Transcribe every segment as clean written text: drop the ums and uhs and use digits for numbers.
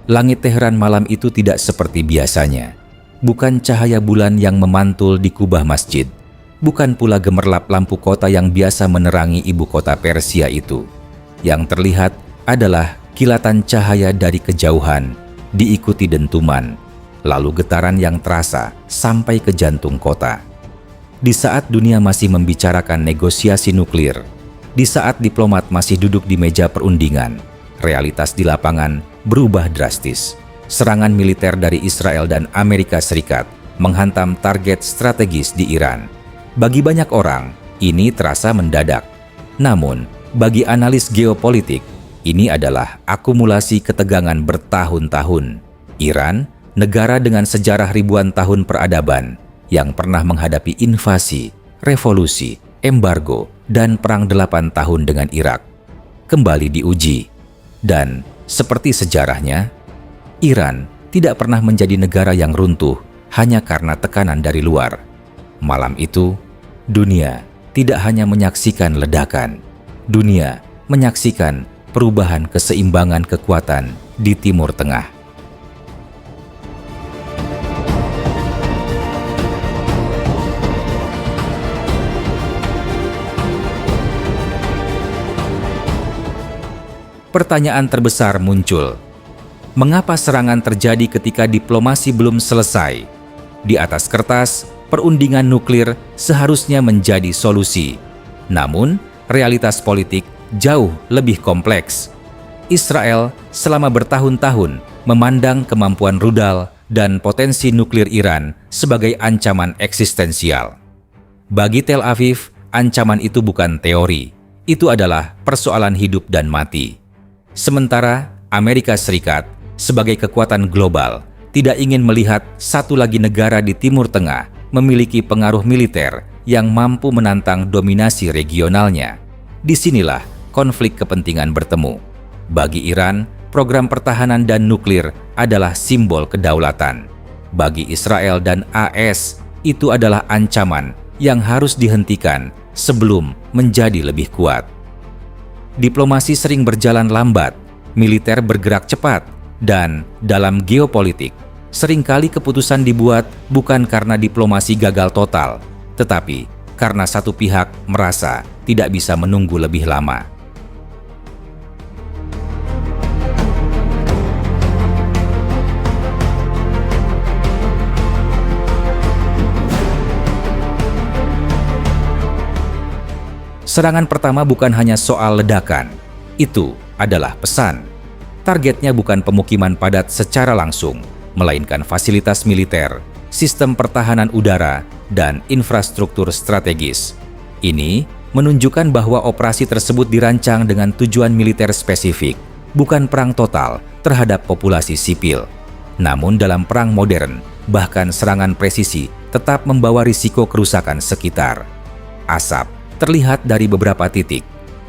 Langit Teheran malam itu tidak seperti biasanya. Bukan cahaya bulan yang memantul di kubah masjid. Bukan pula gemerlap lampu kota yang biasa menerangi ibu kota Persia itu. Yang terlihat adalah kilatan cahaya dari kejauhan, diikuti dentuman, lalu getaran yang terasa sampai ke jantung kota. Di saat dunia masih membicarakan negosiasi nuklir, di saat diplomat masih duduk di meja perundingan, realitas di lapangan berubah drastis. Serangan militer dari Israel dan Amerika Serikat menghantam target strategis di Iran. Bagi banyak orang, ini terasa mendadak. Namun, bagi analis geopolitik, ini adalah akumulasi ketegangan bertahun-tahun. Iran, negara dengan sejarah ribuan tahun peradaban, yang pernah menghadapi invasi, revolusi, embargo, dan perang 8 tahun dengan Irak, kembali diuji. Dan, seperti sejarahnya, Iran tidak pernah menjadi negara yang runtuh hanya karena tekanan dari luar. Malam itu, dunia tidak hanya menyaksikan ledakan. Dunia menyaksikan perubahan keseimbangan kekuatan di Timur Tengah. Pertanyaan terbesar muncul. Mengapa serangan terjadi ketika diplomasi belum selesai? Di atas kertas, perundingan nuklir seharusnya menjadi solusi. Namun, realitas politik jauh lebih kompleks. Israel selama bertahun-tahun memandang kemampuan rudal dan potensi nuklir Iran sebagai ancaman eksistensial. Bagi Tel Aviv, ancaman itu bukan teori. Itu adalah persoalan hidup dan mati. Sementara Amerika Serikat sebagai kekuatan global tidak ingin melihat satu lagi negara di Timur Tengah memiliki pengaruh militer yang mampu menantang dominasi regionalnya. Disinilah konflik kepentingan bertemu. Bagi Iran, program pertahanan dan nuklir adalah simbol kedaulatan. Bagi Israel dan AS, itu adalah ancaman yang harus dihentikan sebelum menjadi lebih kuat. Diplomasi sering berjalan lambat, militer bergerak cepat, dan dalam geopolitik, seringkali keputusan dibuat bukan karena diplomasi gagal total, tetapi karena satu pihak merasa tidak bisa menunggu lebih lama. Serangan pertama bukan hanya soal ledakan, itu adalah pesan. Targetnya bukan pemukiman padat secara langsung, melainkan fasilitas militer, sistem pertahanan udara, dan infrastruktur strategis. Ini menunjukkan bahwa operasi tersebut dirancang dengan tujuan militer spesifik, bukan perang total terhadap populasi sipil. Namun dalam perang modern, bahkan serangan presisi tetap membawa risiko kerusakan sekitar. Asap terlihat dari beberapa titik.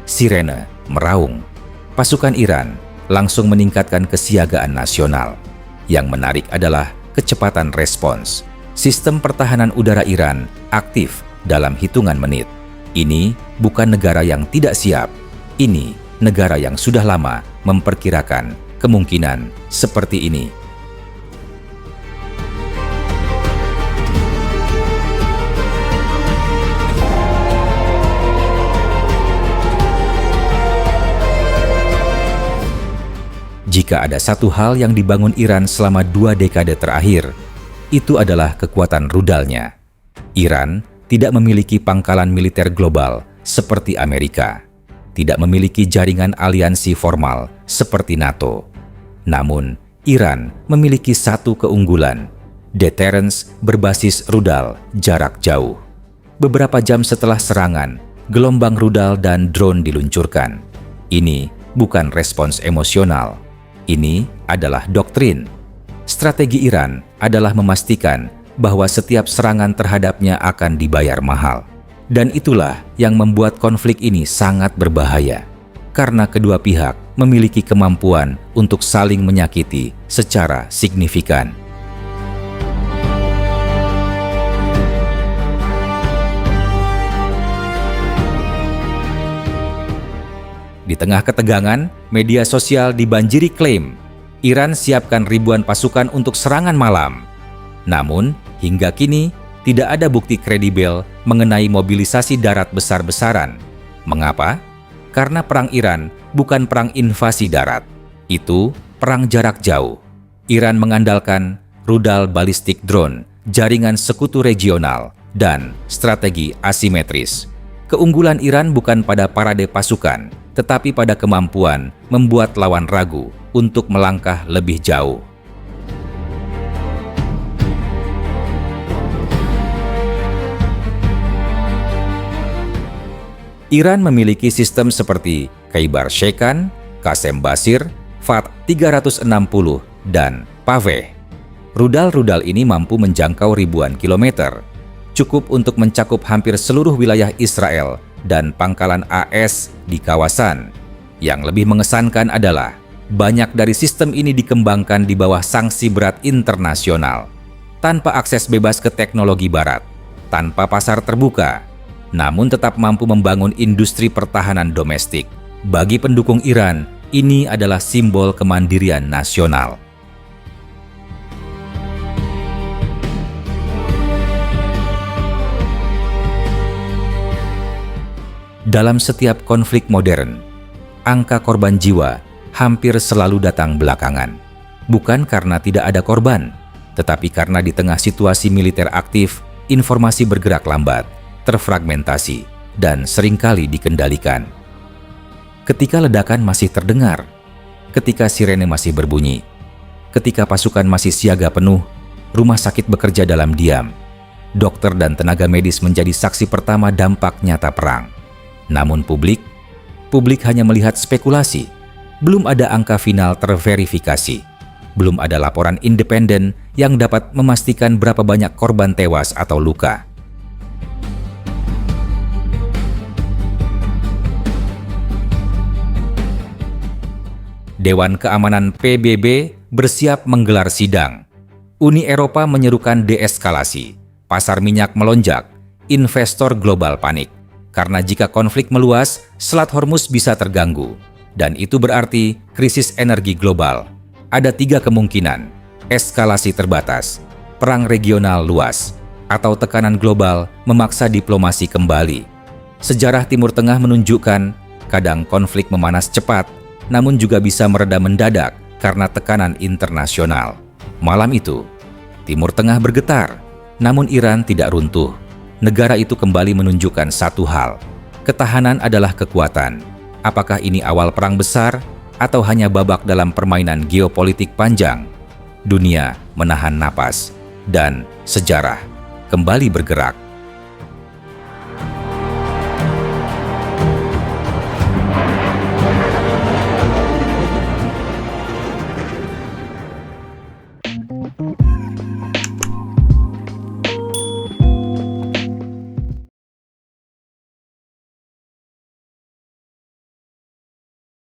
Sirene meraung. Pasukan Iran langsung meningkatkan kesiagaan nasional. Yang menarik adalah kecepatan respons. Sistem pertahanan udara Iran aktif dalam hitungan menit. Ini bukan negara yang tidak siap. Ini negara yang sudah lama memperkirakan kemungkinan seperti ini. Jika ada satu hal yang dibangun Iran selama 2 dekade terakhir, itu adalah kekuatan rudalnya. Iran tidak memiliki pangkalan militer global seperti Amerika, tidak memiliki jaringan aliansi formal seperti NATO. Namun, Iran memiliki satu keunggulan, deterrence berbasis rudal jarak jauh. Beberapa jam setelah serangan, gelombang rudal dan drone diluncurkan. Ini bukan respons emosional. Ini adalah doktrin. Strategi Iran adalah memastikan bahwa setiap serangan terhadapnya akan dibayar mahal. Dan itulah yang membuat konflik ini sangat berbahaya. Karena kedua pihak memiliki kemampuan untuk saling menyakiti secara signifikan. Di tengah ketegangan, media sosial dibanjiri klaim Iran siapkan ribuan pasukan untuk serangan malam. Namun, hingga kini tidak ada bukti kredibel mengenai mobilisasi darat besar-besaran. Mengapa? Karena perang Iran bukan perang invasi darat. Itu perang jarak jauh. Iran mengandalkan rudal balistik drone, jaringan sekutu regional, dan strategi asimetris. Keunggulan Iran bukan pada parade pasukan, tetapi pada kemampuan membuat lawan ragu untuk melangkah lebih jauh. Iran memiliki sistem seperti Khaibar-Shekan, Qasem Basir, Fath 360, dan Paveh. Rudal-rudal ini mampu menjangkau ribuan kilometer, cukup untuk mencakup hampir seluruh wilayah Israel dan pangkalan AS di kawasan. Yang lebih mengesankan adalah banyak dari sistem ini dikembangkan di bawah sanksi berat internasional, tanpa akses bebas ke teknologi barat, tanpa pasar terbuka, namun tetap mampu membangun industri pertahanan domestik. Bagi pendukung Iran, ini adalah simbol kemandirian nasional. Dalam setiap konflik modern, angka korban jiwa hampir selalu datang belakangan. Bukan karena tidak ada korban, tetapi karena di tengah situasi militer aktif, informasi bergerak lambat, terfragmentasi, dan seringkali dikendalikan. Ketika ledakan masih terdengar, ketika sirene masih berbunyi, ketika pasukan masih siaga penuh, rumah sakit bekerja dalam diam. Dokter dan tenaga medis menjadi saksi pertama dampak nyata perang. Namun publik hanya melihat spekulasi. Belum ada angka final terverifikasi. Belum ada laporan independen yang dapat memastikan berapa banyak korban tewas atau luka. Dewan Keamanan PBB bersiap menggelar sidang. Uni Eropa menyerukan deeskalasi. Pasar minyak melonjak. Investor global panik. Karena jika konflik meluas, Selat Hormuz bisa terganggu. Dan itu berarti krisis energi global. Ada 3 kemungkinan: eskalasi terbatas, perang regional luas, atau tekanan global memaksa diplomasi kembali. Sejarah Timur Tengah menunjukkan kadang konflik memanas cepat, namun juga bisa mereda mendadak karena tekanan internasional. Malam itu, Timur Tengah bergetar, namun Iran tidak runtuh. Negara itu kembali menunjukkan satu hal: ketahanan adalah kekuatan. Apakah ini awal perang besar atau hanya babak dalam permainan geopolitik panjang? Dunia menahan napas dan sejarah kembali bergerak.